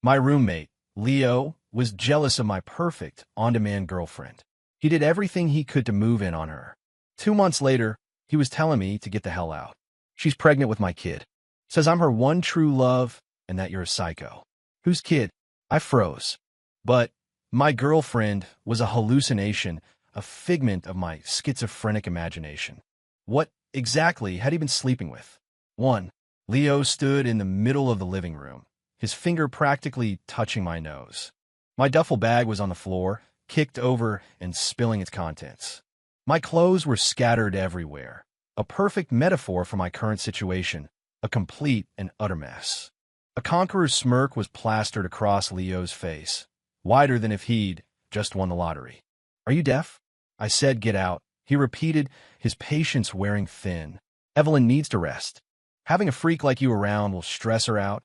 My roommate, Leo, was jealous of my perfect, on-demand girlfriend. He did everything he could to move in on her. 2 months later, he was telling me to get the hell out. She's pregnant with my kid. Says I'm her one true love and that you're a psycho. Whose kid? I froze. But my girlfriend was a hallucination, a figment of my schizophrenic imagination. What exactly had he been sleeping with? 1. Leo stood in the middle of the living room, his finger practically touching my nose. My duffel bag was on the floor, kicked over and spilling its contents. My clothes were scattered everywhere, a perfect metaphor for my current situation, a complete and utter mess. A conqueror's smirk was plastered across Leo's face, wider than if he'd just won the lottery. Are you deaf? I said, get out. He repeated, his patience wearing thin. Evelyn needs to rest. Having a freak like you around will stress her out,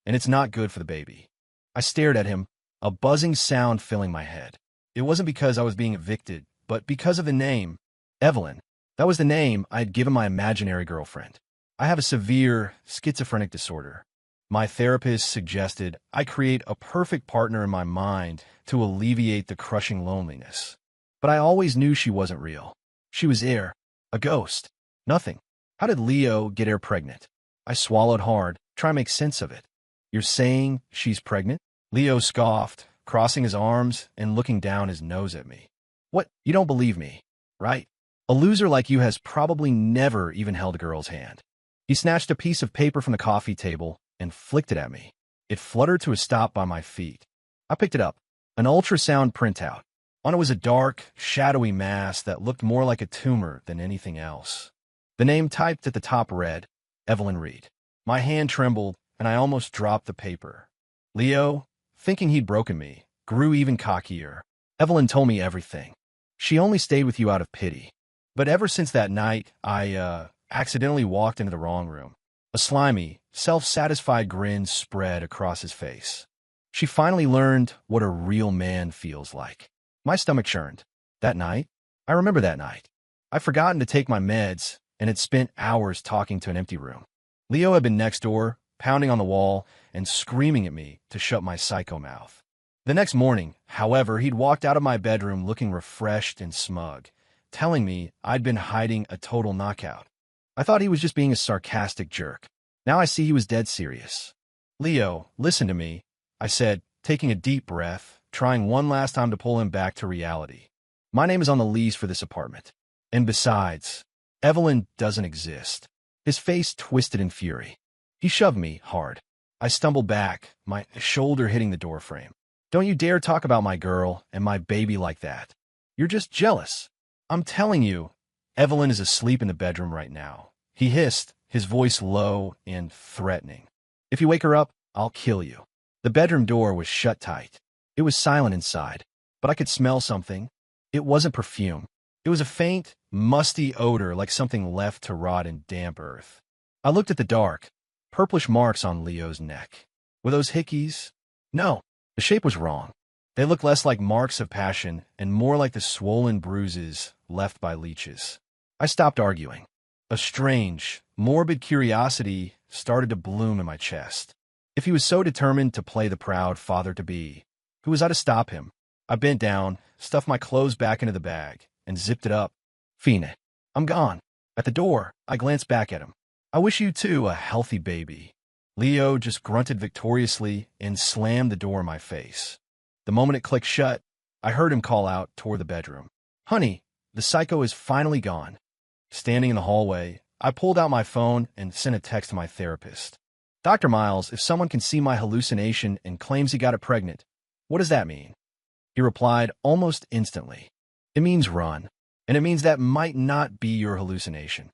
and it's not good for the baby. I stared at him, a buzzing sound filling my head. It wasn't because I was being evicted, but because of the name, Evelyn. That was the name I had given my imaginary girlfriend. I have a severe schizophrenic disorder. My therapist suggested I create a perfect partner in my mind to alleviate the crushing loneliness. But I always knew she wasn't real. She was air, a ghost, nothing. How did Leo get her pregnant? I swallowed hard, trying to make sense of it. You're saying she's pregnant? Leo scoffed, crossing his arms and looking down his nose at me. What? You don't believe me, right? A loser like you has probably never even held a girl's hand. He snatched a piece of paper from the coffee table and flicked it at me. It fluttered to a stop by my feet. I picked it up, an ultrasound printout. On it was a dark, shadowy mass that looked more like a tumor than anything else. The name typed at the top read, Evelyn Reed. My hand trembled, and I almost dropped the paper. Leo, thinking he'd broken me, grew even cockier. Evelyn told me everything. She only stayed with you out of pity. But ever since that night, I accidentally walked into the wrong room. A slimy, self-satisfied grin spread across his face. She finally learned what a real man feels like. My stomach churned. That night? I remember that night. I'd forgotten to take my meds and had spent hours talking to an empty room. Leo had been next door, pounding on the wall and screaming at me to shut my psycho mouth. The next morning, however, he'd walked out of my bedroom looking refreshed and smug, telling me I'd been hiding a total knockout. I thought he was just being a sarcastic jerk. Now I see he was dead serious. Leo, listen to me, I said, taking a deep breath, trying one last time to pull him back to reality. My name is on the lease for this apartment. And besides, Evelyn doesn't exist. His face twisted in fury. He shoved me hard. I stumbled back, my shoulder hitting the doorframe. Don't you dare talk about my girl and my baby like that. You're just jealous. I'm telling you, Evelyn is asleep in the bedroom right now. He hissed, his voice low and threatening. If you wake her up, I'll kill you. The bedroom door was shut tight. It was silent inside, but I could smell something. It wasn't perfume. It was a faint, musty odor like something left to rot in damp earth. I looked at the dark, purplish marks on Leo's neck. Were those hickeys? No, the shape was wrong. They looked less like marks of passion and more like the swollen bruises left by leeches. I stopped arguing. A strange, morbid curiosity started to bloom in my chest. If he was so determined to play the proud father-to-be, who was I to stop him? I bent down, stuffed my clothes back into the bag, and zipped it up. Fina, I'm gone. At the door, I glanced back at him. I wish you too a healthy baby. Leo just grunted victoriously and slammed the door in my face. The moment it clicked shut, I heard him call out toward the bedroom. Honey, the psycho is finally gone. Standing in the hallway, I pulled out my phone and sent a text to my therapist. Dr. Miles, if someone can see my hallucination and claims he got it pregnant, what does that mean? He replied almost instantly. It means run, and it means that might not be your hallucination.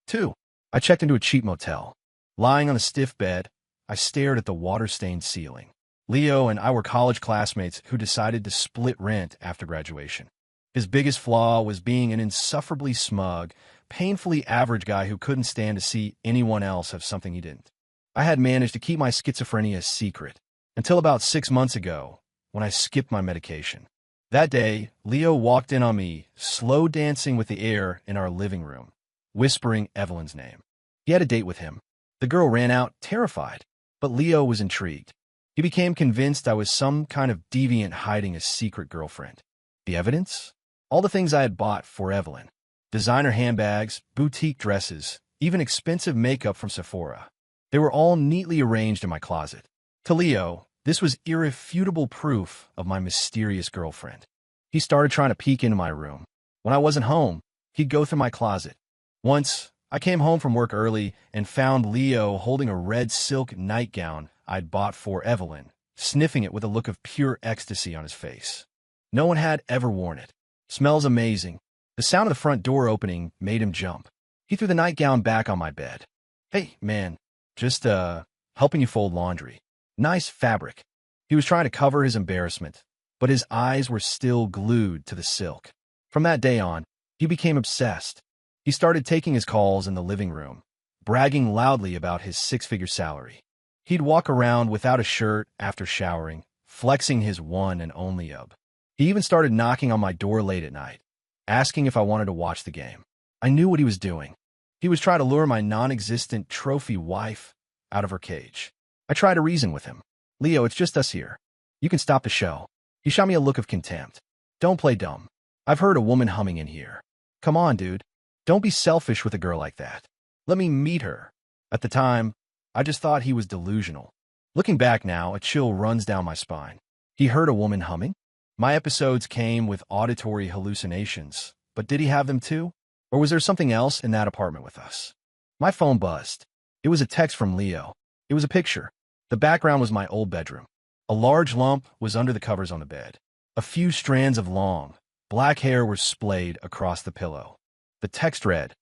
2. I checked into a cheap motel. Lying on a stiff bed, I stared at the water-stained ceiling. Leo and I were college classmates who decided to split rent after graduation. His biggest flaw was being an insufferably smug, painfully average guy who couldn't stand to see anyone else have something he didn't. I had managed to keep my schizophrenia secret until about 6 months ago when I skipped my medication. That day, Leo walked in on me, slow dancing with the air in our living room, whispering Evelyn's name. He had a date with him. The girl ran out, terrified, but Leo was intrigued. He became convinced I was some kind of deviant hiding a secret girlfriend. The evidence? All the things I had bought for Evelyn. Designer handbags, boutique dresses, even expensive makeup from Sephora. They were all neatly arranged in my closet. To Leo, this was irrefutable proof of my mysterious girlfriend. He started trying to peek into my room. When I wasn't home, he'd go through my closet. Once, I came home from work early and found Leo holding a red silk nightgown I'd bought for Evelyn, sniffing it with a look of pure ecstasy on his face. No one had ever worn it. Smells amazing. The sound of the front door opening made him jump. He threw the nightgown back on my bed. Hey, man, just, helping you fold laundry. Nice fabric. He was trying to cover his embarrassment, but his eyes were still glued to the silk. From that day on, he became obsessed. He started taking his calls in the living room, bragging loudly about his six-figure salary. He'd walk around without a shirt after showering, flexing his one and only ub. He even started knocking on my door late at night, asking if I wanted to watch the game. I knew what he was doing. He was trying to lure my non-existent trophy wife out of her cage. I tried to reason with him. Leo, it's just us here. You can stop the show. He shot me a look of contempt. Don't play dumb. I've heard a woman humming in here. Come on, dude. Don't be selfish with a girl like that. Let me meet her. At the time, I just thought he was delusional. Looking back now, a chill runs down my spine. He heard a woman humming? My episodes came with auditory hallucinations, but did he have them too? Or was there something else in that apartment with us? My phone buzzed. It was a text from Leo. It was a picture. The background was my old bedroom. A large lump was under the covers on the bed. A few strands of long, black hair were splayed across the pillow. The text read,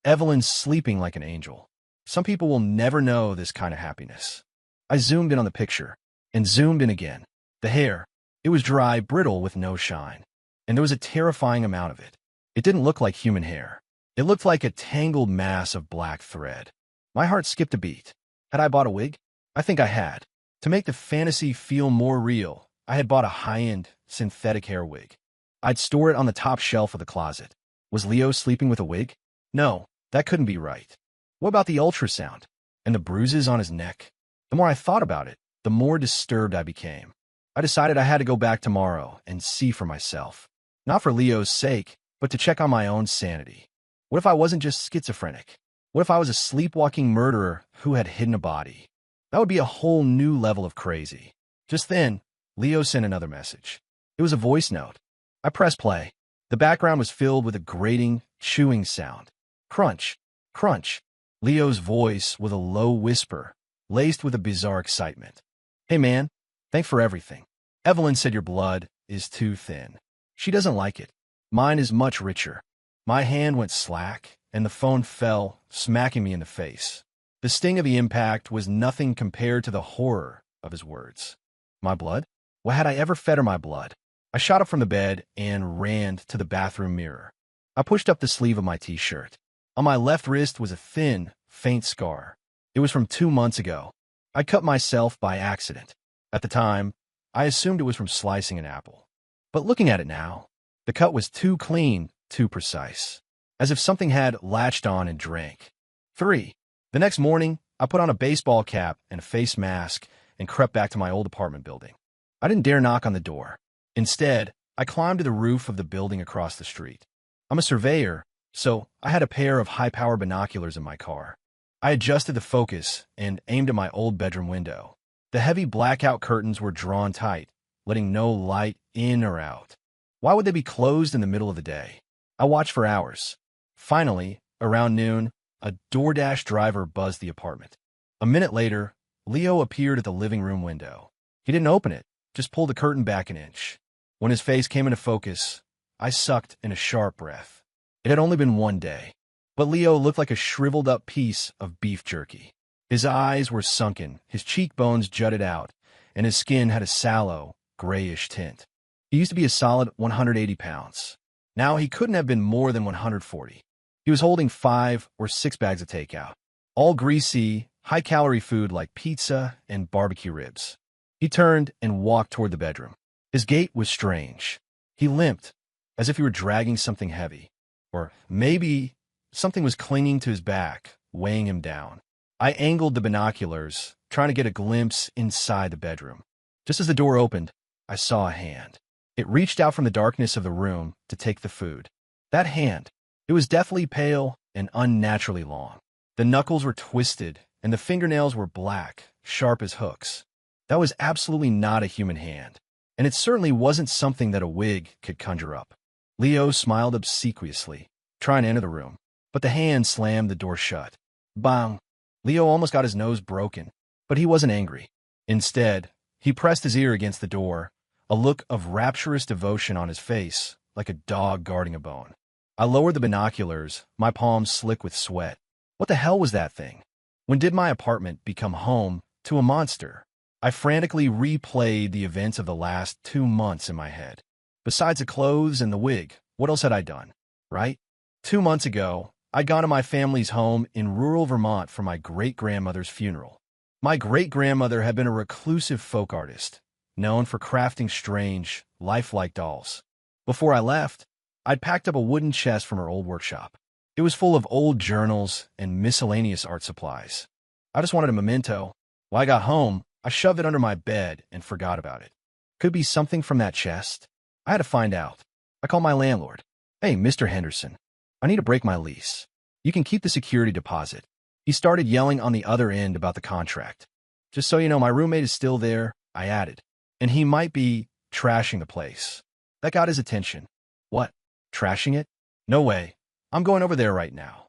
Evelyn's sleeping like an angel. Some people will never know this kind of happiness. I zoomed in on the picture, and zoomed in again. The hair. It was dry, brittle, with no shine. And there was a terrifying amount of it. It didn't look like human hair. It looked like a tangled mass of black thread. My heart skipped a beat. Had I bought a wig? I think I had. To make the fantasy feel more real, I had bought a high-end, synthetic hair wig. I'd store it on the top shelf of the closet. Was Leo sleeping with a wig? No, that couldn't be right. What about the ultrasound? And the bruises on his neck? The more I thought about it, the more disturbed I became. I decided I had to go back tomorrow and see for myself. Not for Leo's sake, but to check on my own sanity. What if I wasn't just schizophrenic? What if I was a sleepwalking murderer who had hidden a body? That would be a whole new level of crazy. Just then, Leo sent another message. It was a voice note. I pressed play. The background was filled with a grating, chewing sound. Crunch, crunch. Leo's voice with a low whisper, laced with a bizarre excitement. Hey man, thanks for everything. Evelyn said your blood is too thin. She doesn't like it. Mine is much richer. My hand went slack, and the phone fell, smacking me in the face. The sting of the impact was nothing compared to the horror of his words. My blood? What had I ever fed her my blood? I shot up from the bed and ran to the bathroom mirror. I pushed up the sleeve of my t-shirt. On my left wrist was a thin, faint scar. It was from 2 months ago. I cut myself by accident. At the time, I assumed it was from slicing an apple. But looking at it now, the cut was too clean, too precise. As if something had latched on and drank. 3. The next morning, I put on a baseball cap and a face mask and crept back to my old apartment building. I didn't dare knock on the door. Instead, I climbed to the roof of the building across the street. I'm a surveyor, so I had a pair of high-power binoculars in my car. I adjusted the focus and aimed at my old bedroom window. The heavy blackout curtains were drawn tight, letting no light in or out. Why would they be closed in the middle of the day? I watched for hours. Finally, around noon, a DoorDash driver buzzed the apartment. A minute later, Leo appeared at the living room window. He didn't open it, just pulled the curtain back an inch. When his face came into focus, I sucked in a sharp breath. It had only been one day, but Leo looked like a shriveled-up piece of beef jerky. His eyes were sunken, his cheekbones jutted out, and his skin had a sallow, grayish tint. He used to be a solid 180 pounds. Now he couldn't have been more than 140. He was holding 5 or 6 bags of takeout, all greasy, high-calorie food like pizza and barbecue ribs. He turned and walked toward the bedroom. His gait was strange. He limped, as if he were dragging something heavy. Or maybe something was clinging to his back, weighing him down. I angled the binoculars, trying to get a glimpse inside the bedroom. Just as the door opened, I saw a hand. It reached out from the darkness of the room to take the food. That hand, it was deathly pale and unnaturally long. The knuckles were twisted, and the fingernails were black, sharp as hooks. That was absolutely not a human hand, and it certainly wasn't something that a wig could conjure up. Leo smiled obsequiously, trying to enter the room, but the hand slammed the door shut. Bang! Leo almost got his nose broken, but he wasn't angry. Instead, he pressed his ear against the door, a look of rapturous devotion on his face, like a dog guarding a bone. I lowered the binoculars, my palms slick with sweat. What the hell was that thing? When did my apartment become home to a monster? I frantically replayed the events of the last 2 months in my head. Besides the clothes and the wig, what else had I done? Right? 2 months ago, I'd gone to my family's home in rural Vermont for my great-grandmother's funeral. My great-grandmother had been a reclusive folk artist, known for crafting strange, lifelike dolls. Before I left, I'd packed up a wooden chest from her old workshop. It was full of old journals and miscellaneous art supplies. I just wanted a memento. When I got home, I shoved it under my bed and forgot about it. Could be something from that chest. I had to find out. I called my landlord. Hey, Mr. Henderson, I need to break my lease. You can keep the security deposit. He started yelling on the other end about the contract. Just so you know, my roommate is still there, I added, and he might be trashing the place. That got his attention. What? Trashing it? No way. I'm going over there right now.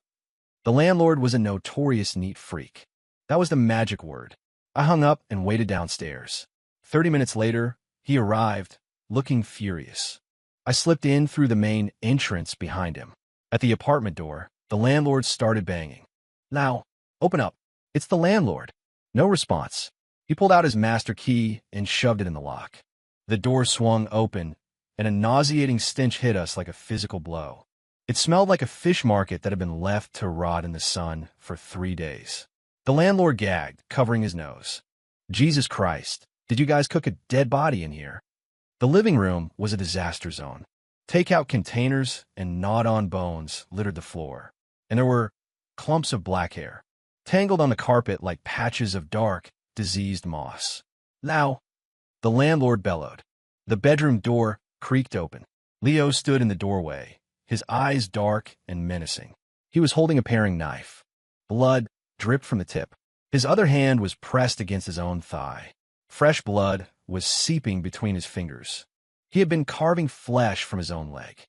The landlord was a notorious neat freak. That was the magic word. I hung up and waited downstairs. 30 minutes later, he arrived, looking furious. I slipped in through the main entrance behind him. At the apartment door, the landlord started banging. Now, open up. It's the landlord. No response. He pulled out his master key and shoved it in the lock. The door swung open, and a nauseating stench hit us like a physical blow. It smelled like a fish market that had been left to rot in the sun for 3 days. The landlord gagged, covering his nose. Jesus Christ, did you guys cook a dead body in here? The living room was a disaster zone. Takeout containers and gnawed-on bones littered the floor, and there were clumps of black hair, tangled on the carpet like patches of dark, diseased moss. Now, the landlord bellowed. The bedroom door creaked open. Leo stood in the doorway, his eyes dark and menacing. He was holding a paring knife. Blood dripped from the tip. His other hand was pressed against his own thigh. Fresh blood was seeping between his fingers. He had been carving flesh from his own leg.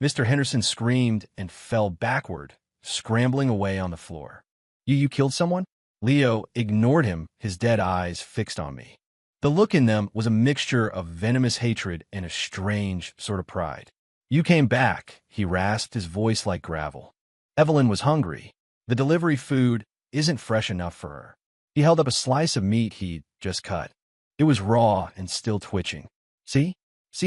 Mr. Henderson screamed and fell backward, scrambling away on the floor. You killed someone? Leo ignored him, his dead eyes fixed on me. The look in them was a mixture of venomous hatred and a strange sort of pride. You came back, he rasped, his voice like gravel. Evelyn was hungry. The delivery food isn't fresh enough for her. He held up a slice of meat he'd just cut. It was raw and still twitching. See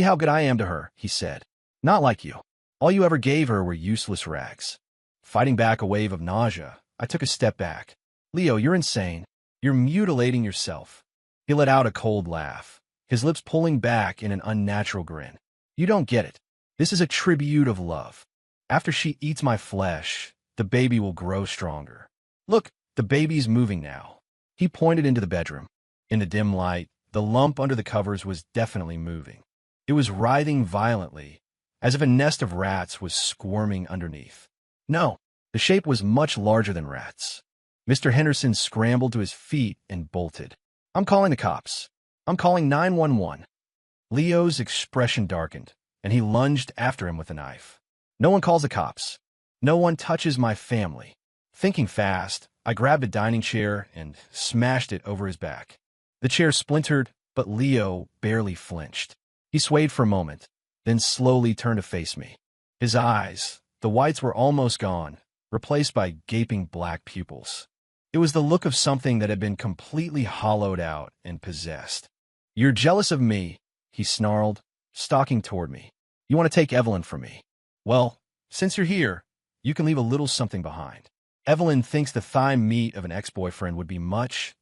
how good I am to her, he said. Not like you. All you ever gave her were useless rags. Fighting back a wave of nausea, I took a step back. Leo, you're insane. You're mutilating yourself. He let out a cold laugh, his lips pulling back in an unnatural grin. You don't get it. This is a tribute of love. After she eats my flesh, the baby will grow stronger. Look, the baby's moving now. He pointed into the bedroom. In the dim light, the lump under the covers was definitely moving. It was writhing violently, as if a nest of rats was squirming underneath. No, the shape was much larger than rats. Mr. Henderson scrambled to his feet and bolted. I'm calling the cops. I'm calling 911. Leo's expression darkened, and he lunged after him with a knife. No one calls the cops. No one touches my family. Thinking fast, I grabbed a dining chair and smashed it over his back. The chair splintered, but Leo barely flinched. He swayed for a moment, then slowly turned to face me. His eyes, the whites were almost gone, replaced by gaping black pupils. It was the look of something that had been completely hollowed out and possessed. You're jealous of me, he snarled, stalking toward me. You want to take Evelyn from me. Well, since you're here, you can leave a little something behind. Evelyn thinks the thigh meat of an ex-boyfriend would be much.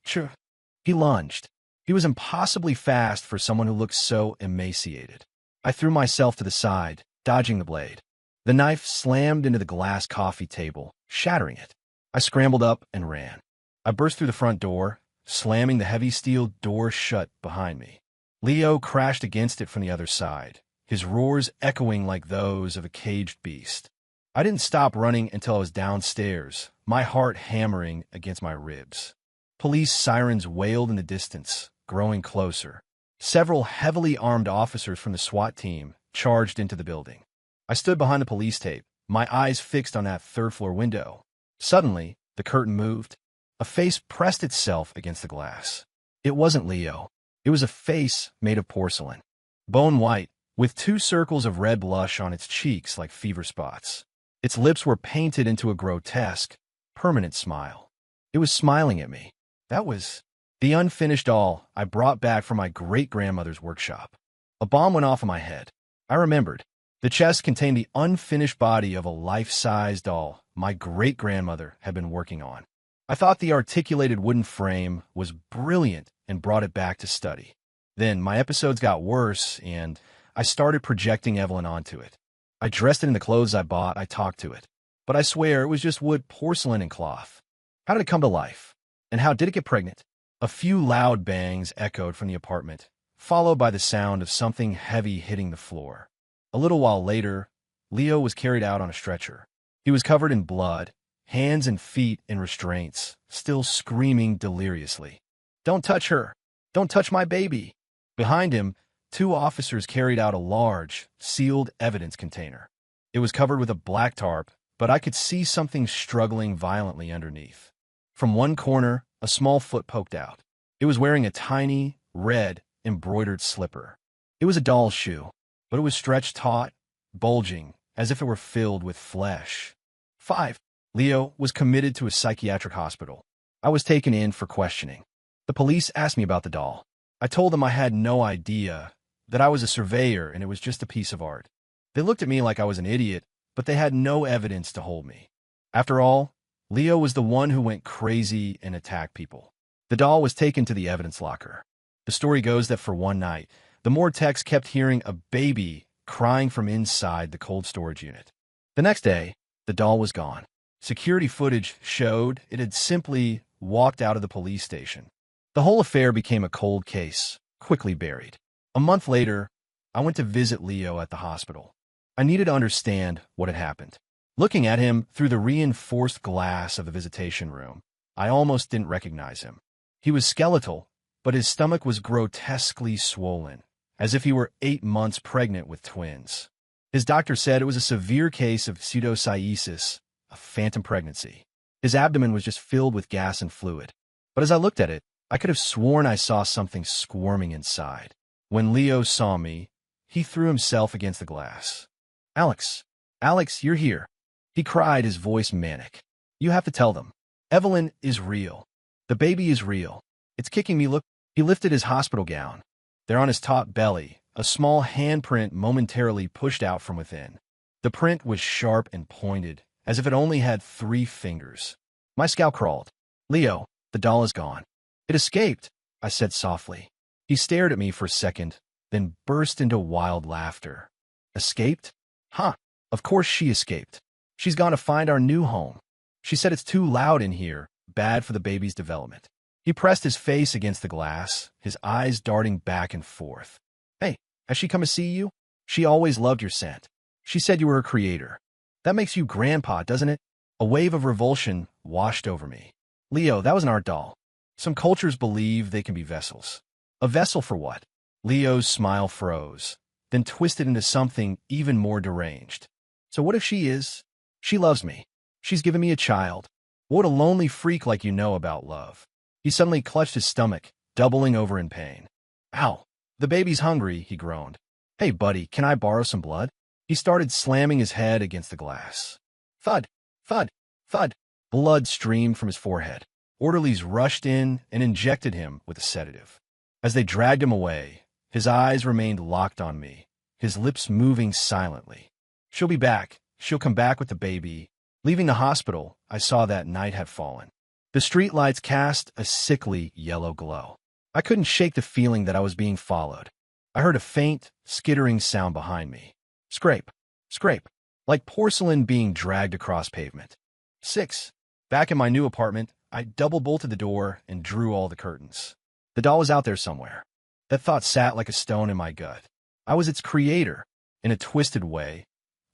He lunged. He was impossibly fast for someone who looked so emaciated. I threw myself to the side, dodging the blade. The knife slammed into the glass coffee table, shattering it. I scrambled up and ran. I burst through the front door, slamming the heavy steel door shut behind me. Leo crashed against it from the other side, his roars echoing like those of a caged beast. I didn't stop running until I was downstairs, my heart hammering against my ribs. Police sirens wailed in the distance, growing closer. Several heavily armed officers from the SWAT team charged into the building. I stood behind the police tape, my eyes fixed on that third-floor window. Suddenly, the curtain moved. A face pressed itself against the glass. It wasn't Leo. It was a face made of porcelain, bone white, with 2 circles of red blush on its cheeks like fever spots. Its lips were painted into a grotesque, permanent smile. It was smiling at me. That was the unfinished doll I brought back from my great-grandmother's workshop. A bomb went off in my head. I remembered. The chest contained the unfinished body of a life-size doll my great-grandmother had been working on. I thought the articulated wooden frame was brilliant and brought it back to study. Then my episodes got worse, and I started projecting Evelyn onto it. I dressed it in the clothes I bought, I talked to it. But I swear it was just wood, porcelain, and cloth. How did it come to life? And how did it get pregnant? A few loud bangs echoed from the apartment, followed by the sound of something heavy hitting the floor. A little while later, Leo was carried out on a stretcher. He was covered in blood, hands and feet in restraints, still screaming deliriously. "Don't touch her! Don't touch my baby!" Behind him, 2 officers carried out a large, sealed evidence container. It was covered with a black tarp, but I could see something struggling violently underneath. From one corner, a small foot poked out. It was wearing a tiny, red, embroidered slipper. It was a doll's shoe, but it was stretched taut, bulging, as if it were filled with flesh. 5. Leo was committed to a psychiatric hospital. I was taken in for questioning. The police asked me about the doll. I told them I had no idea, that I was a surveyor and it was just a piece of art. They looked at me like I was an idiot, but they had no evidence to hold me. After all, Leo was the one who went crazy and attacked people. The doll was taken to the evidence locker. The story goes that for one night, the Mortex kept hearing a baby crying from inside the cold storage unit. The next day, the doll was gone. Security footage showed it had simply walked out of the police station. The whole affair became a cold case, quickly buried. A month later, I went to visit Leo at the hospital. I needed to understand what had happened. Looking at him through the reinforced glass of the visitation room, I almost didn't recognize him. He was skeletal, but his stomach was grotesquely swollen, as if he were 8 months pregnant with twins. His doctor said it was a severe case of pseudocyesis, a phantom pregnancy. His abdomen was just filled with gas and fluid. But as I looked at it, I could have sworn I saw something squirming inside. When Leo saw me, he threw himself against the glass. "Alex, Alex, you're here," he cried, his voice manic. "You have to tell them. Evelyn is real. The baby is real. It's kicking me, look." He lifted his hospital gown. There on his taut belly, a small handprint momentarily pushed out from within. The print was sharp and pointed, as if it only had 3 fingers. My scalp crawled. "Leo, the doll is gone." "It escaped," I said softly. He stared at me for a second, then burst into wild laughter. "Escaped? Huh, of course she escaped. She's gone to find our new home. She said it's too loud in here, bad for the baby's development." He pressed his face against the glass, his eyes darting back and forth. "Hey, has she come to see you? She always loved your scent. She said you were a creator. That makes you grandpa, doesn't it?" A wave of revulsion washed over me. "Leo, that was an art doll. Some cultures believe they can be vessels." "A vessel for what?" Leo's smile froze, then twisted into something even more deranged. "So what if she is? She loves me. She's given me a child. What would a lonely freak like you know about love?" He suddenly clutched his stomach, doubling over in pain. "Ow, the baby's hungry," he groaned. "Hey, buddy, can I borrow some blood?" He started slamming his head against the glass. Thud, thud, thud. Blood streamed from his forehead. Orderlies rushed in and injected him with a sedative. As they dragged him away, his eyes remained locked on me, his lips moving silently. "She'll be back. She'll come back with the baby." Leaving the hospital, I saw that night had fallen. The streetlights cast a sickly yellow glow. I couldn't shake the feeling that I was being followed. I heard a faint, skittering sound behind me. Scrape, scrape, like porcelain being dragged across pavement. 6. Back in my new apartment, I double-bolted the door and drew all the curtains. The doll was out there somewhere. That thought sat like a stone in my gut. I was its creator. In a twisted way,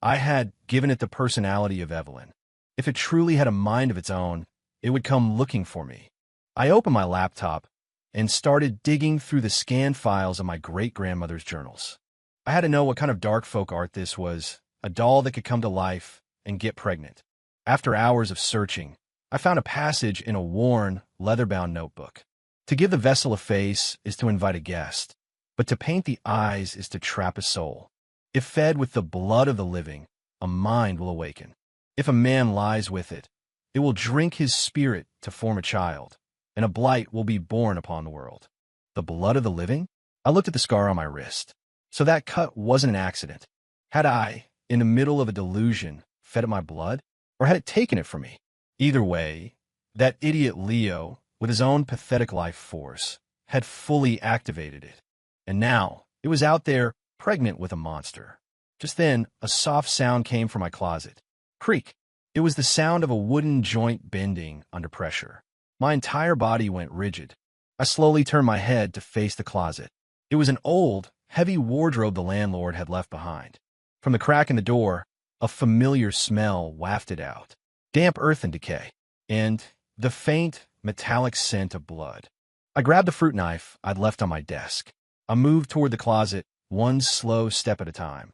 I had given it the personality of Evelyn. If it truly had a mind of its own, it would come looking for me. I opened my laptop and started digging through the scanned files of my great-grandmother's journals. I had to know what kind of dark folk art this was, a doll that could come to life and get pregnant. After hours of searching, I found a passage in a worn, leather-bound notebook. To give the vessel a face is to invite a guest, but to paint the eyes is to trap a soul. If fed with the blood of the living, a mind will awaken. If a man lies with it, it will drink his spirit to form a child, and a blight will be born upon the world. The blood of the living? I looked at the scar on my wrist. So that cut wasn't an accident. Had I, in the middle of a delusion, fed it my blood? Or had it taken it from me? Either way, that idiot Leo, with his own pathetic life force, had fully activated it. And now, it was out there, pregnant with a monster. Just then, a soft sound came from my closet. Creak. It was the sound of a wooden joint bending under pressure. My entire body went rigid. I slowly turned my head to face the closet. It was an old, heavy wardrobe the landlord had left behind. From the crack in the door, a familiar smell wafted out. Damp earth and decay. And the faint, metallic scent of blood. I grabbed the fruit knife I'd left on my desk. I moved toward the closet, one slow step at a time.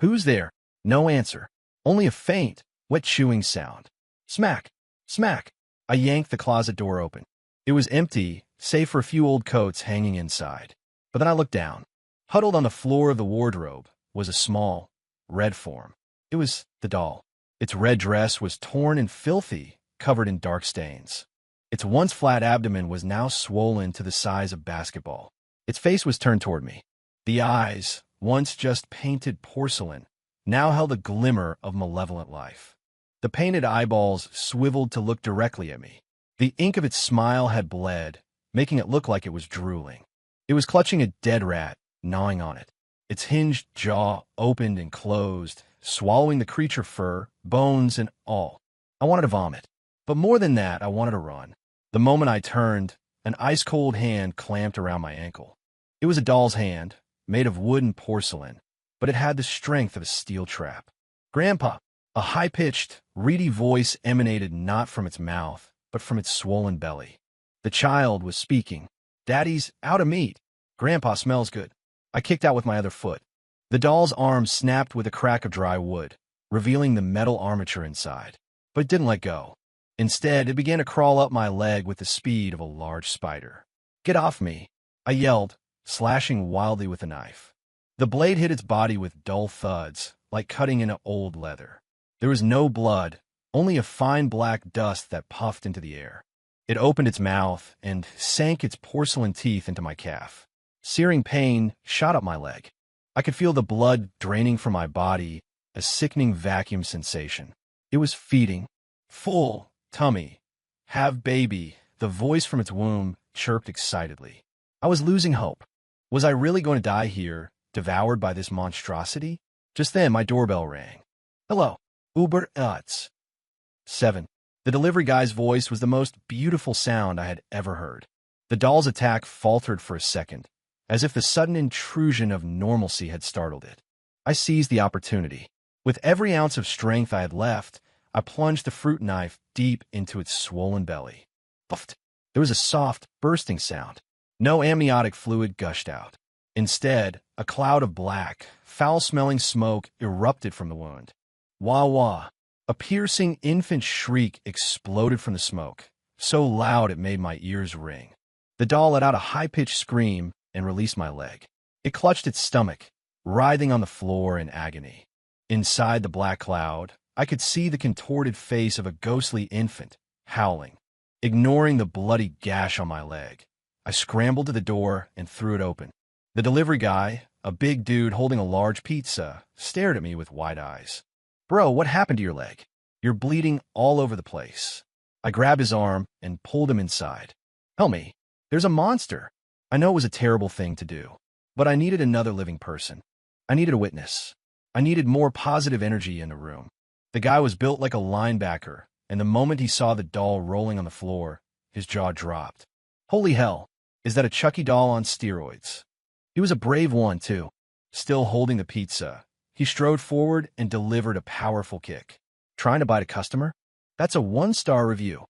Who's there? No answer. Only a faint, wet chewing sound. Smack! Smack! I yanked the closet door open. It was empty, save for a few old coats hanging inside. But then I looked down. Huddled on the floor of the wardrobe was a small, red form. It was the doll. Its red dress was torn and filthy, covered in dark stains. Its once flat abdomen was now swollen to the size of basketball. Its face was turned toward me. The eyes, once just painted porcelain, now held a glimmer of malevolent life. The painted eyeballs swiveled to look directly at me. The ink of its smile had bled, making it look like it was drooling. It was clutching a dead rat, gnawing on it. Its hinged jaw opened and closed, swallowing the creature fur, bones, and all. I wanted to vomit. But more than that, I wanted to run. The moment I turned, an ice-cold hand clamped around my ankle. It was a doll's hand, made of wood and porcelain, but it had the strength of a steel trap. Grandpa! A high-pitched, reedy voice emanated not from its mouth, but from its swollen belly. The child was speaking. Daddy's out of meat. Grandpa smells good. I kicked out with my other foot. The doll's arm snapped with a crack of dry wood, revealing the metal armature inside. But it didn't let go. Instead, it began to crawl up my leg with the speed of a large spider. Get off me! I yelled, slashing wildly with the knife. The blade hit its body with dull thuds, like cutting into old leather. There was no blood, only a fine black dust that puffed into the air. It opened its mouth and sank its porcelain teeth into my calf. Searing pain shot up my leg. I could feel the blood draining from my body, a sickening vacuum sensation. It was feeding. Full. Tummy. Have baby. The voice from its womb chirped excitedly. I was losing hope. Was I really going to die here, devoured by this monstrosity? Just then, my doorbell rang. Hello. Uber Eats. 7. The delivery guy's voice was the most beautiful sound I had ever heard. The doll's attack faltered for a second, as if the sudden intrusion of normalcy had startled it. I seized the opportunity. With every ounce of strength I had left, I plunged the fruit knife deep into its swollen belly. Puffed. There was a soft, bursting sound. No amniotic fluid gushed out. Instead, a cloud of black, foul-smelling smoke erupted from the wound. Wah wah. A piercing infant shriek exploded from the smoke, so loud it made my ears ring. The doll let out a high-pitched scream and released my leg. It clutched its stomach, writhing on the floor in agony. Inside the black cloud, I could see the contorted face of a ghostly infant, howling. Ignoring the bloody gash on my leg, I scrambled to the door and threw it open. The delivery guy, a big dude holding a large pizza, stared at me with wide eyes. Bro, what happened to your leg? You're bleeding all over the place. I grabbed his arm and pulled him inside. Help me. There's a monster. I know it was a terrible thing to do, but I needed another living person. I needed a witness. I needed more positive energy in the room. The guy was built like a linebacker, and the moment he saw the doll rolling on the floor, his jaw dropped. Holy hell, is that a Chucky doll on steroids? He was a brave one, too. Still holding the pizza, he strode forward and delivered a powerful kick. Trying to bite a customer? That's a 1-star review.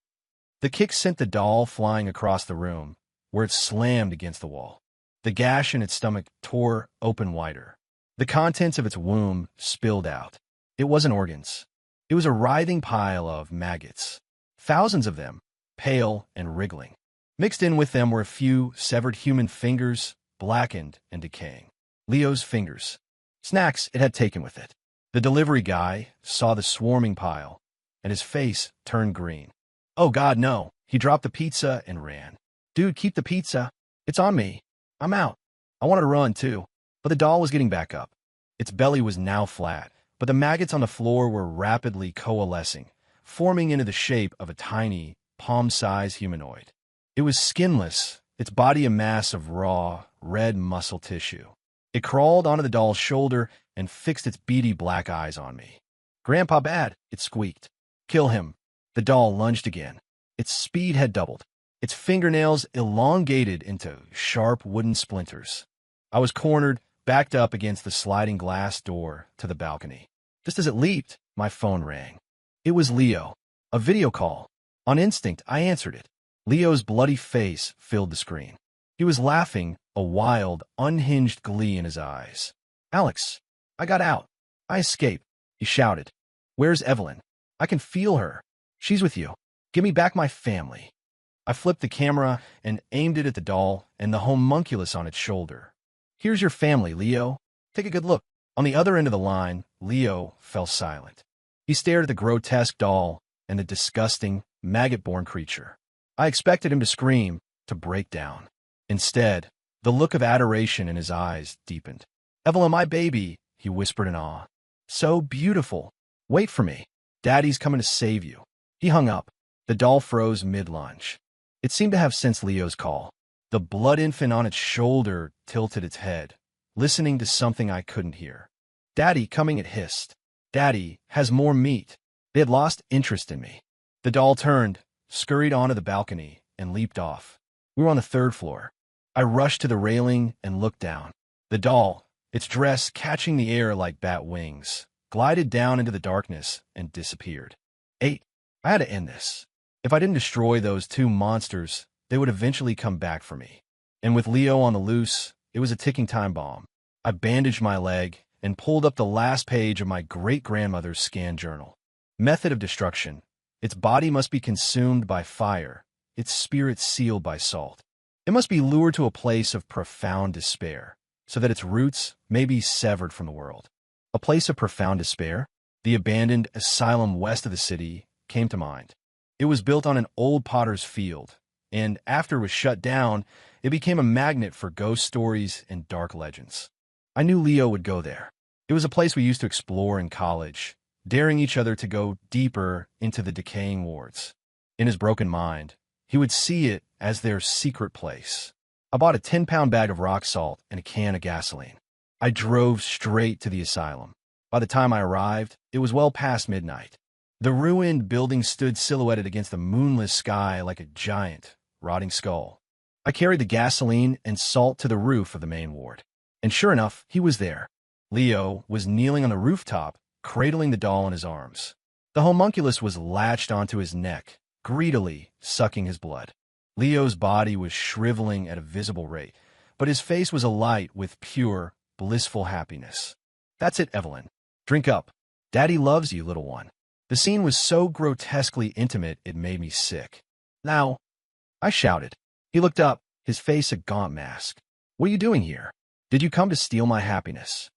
The kick sent the doll flying across the room, where it slammed against the wall. The gash in its stomach tore open wider. The contents of its womb spilled out. It wasn't organs. It was a writhing pile of maggots. Thousands of them, pale and wriggling. Mixed in with them were a few severed human fingers, blackened and decaying. Leo's fingers. Snacks it had taken with it. The delivery guy saw the swarming pile, and his face turned green. Oh God, no. He dropped the pizza and ran. Dude, keep the pizza. It's on me. I'm out. I wanted to run, too. But the doll was getting back up. Its belly was now flat, but the maggots on the floor were rapidly coalescing, forming into the shape of a tiny, palm-sized humanoid. It was skinless, its body a mass of raw, red muscle tissue. It crawled onto the doll's shoulder and fixed its beady black eyes on me. Grandpa bad, it squeaked. Kill him. The doll lunged again. Its speed had doubled. Its fingernails elongated into sharp wooden splinters. I was cornered, backed up against the sliding glass door to the balcony. Just as it leaped, my phone rang. It was Leo. A video call. On instinct, I answered it. Leo's bloody face filled the screen. He was laughing, a wild, unhinged glee in his eyes. Alex, I got out. I escaped, he shouted. Where's Evelyn? I can feel her. She's with you. Give me back my family. I flipped the camera and aimed it at the doll and the homunculus on its shoulder. Here's your family, Leo. Take a good look. On the other end of the line, Leo fell silent. He stared at the grotesque doll and the disgusting, maggot-born creature. I expected him to scream, to break down. Instead, the look of adoration in his eyes deepened. Evelyn, my baby, he whispered in awe. So beautiful. Wait for me. Daddy's coming to save you. He hung up. The doll froze mid-lunge. It seemed to have sensed Leo's call. The blood infant on its shoulder tilted its head, listening to something I couldn't hear. Daddy, coming, it hissed. Daddy has more meat. They had lost interest in me. The doll turned, scurried onto the balcony, and leaped off. We were on the 3rd floor. I rushed to the railing and looked down. The doll, its dress catching the air like bat wings, glided down into the darkness and disappeared. 8. I had to end this. If I didn't destroy those 2 monsters, they would eventually come back for me. And with Leo on the loose, it was a ticking time bomb. I bandaged my leg and pulled up the last page of my great-grandmother's scan journal. Method of destruction. Its body must be consumed by fire, its spirit sealed by salt. It must be lured to a place of profound despair, so that its roots may be severed from the world. A place of profound despair? The abandoned asylum west of the city came to mind. It was built on an old potter's field, and after it was shut down, it became a magnet for ghost stories and dark legends. I knew Leo would go there. It was a place we used to explore in college, daring each other to go deeper into the decaying wards. In his broken mind, he would see it as their secret place. I bought a 10-pound bag of rock salt and a can of gasoline. I drove straight to the asylum. By the time I arrived, it was well past midnight. The ruined building stood silhouetted against the moonless sky like a giant, rotting skull. I carried the gasoline and salt to the roof of the main ward. And sure enough, he was there. Leo was kneeling on the rooftop, cradling the doll in his arms. The homunculus was latched onto his neck, greedily sucking his blood. Leo's body was shriveling at a visible rate, but his face was alight with pure, blissful happiness. That's it, Evelyn. Drink up. Daddy loves you, little one. The scene was so grotesquely intimate it made me sick. Now, I shouted. He looked up, his face a gaunt mask. What are you doing here? Did you come to steal my happiness?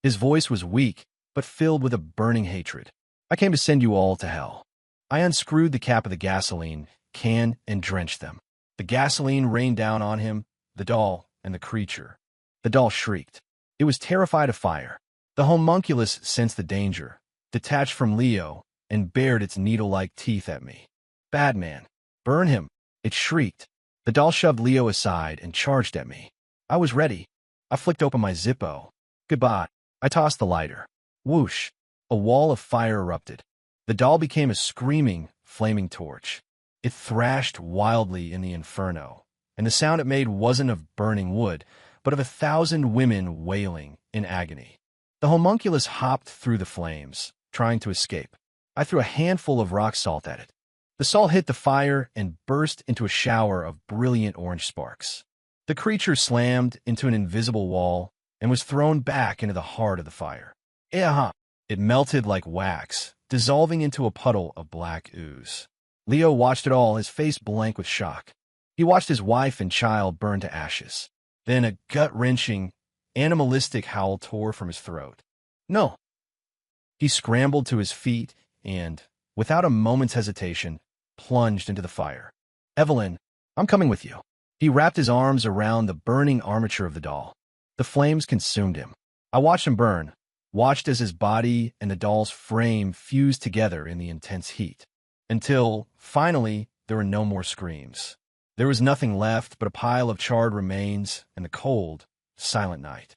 His voice was weak, but filled with a burning hatred. I came to send you all to hell. I unscrewed the cap of the gasoline can and drenched them. The gasoline rained down on him, the doll, and the creature. The doll shrieked. It was terrified of fire. The homunculus sensed the danger, detached from Leo, and bared its needle-like teeth at me. Bad man. Burn him. It shrieked. The doll shoved Leo aside and charged at me. I was ready. I flicked open my Zippo. Goodbye. I tossed the lighter. Whoosh. A wall of fire erupted. The doll became a screaming, flaming torch. It thrashed wildly in the inferno, and the sound it made wasn't of burning wood, but of 1,000 women wailing in agony. The homunculus hopped through the flames, trying to escape. I threw a handful of rock salt at it. The salt hit the fire and burst into a shower of brilliant orange sparks. The creature slammed into an invisible wall and was thrown back into the heart of the fire. It melted like wax, dissolving into a puddle of black ooze. Leo watched it all, his face blank with shock. He watched his wife and child burn to ashes. Then a gut-wrenching, animalistic howl tore from his throat. No! He scrambled to his feet and, without a moment's hesitation, plunged into the fire. Evelyn, I'm coming with you. He wrapped his arms around the burning armature of the doll. The flames consumed him. I watched him burn, watched as his body and the doll's frame fused together in the intense heat. Until, finally, there were no more screams. There was nothing left but a pile of charred remains and the cold, silent night.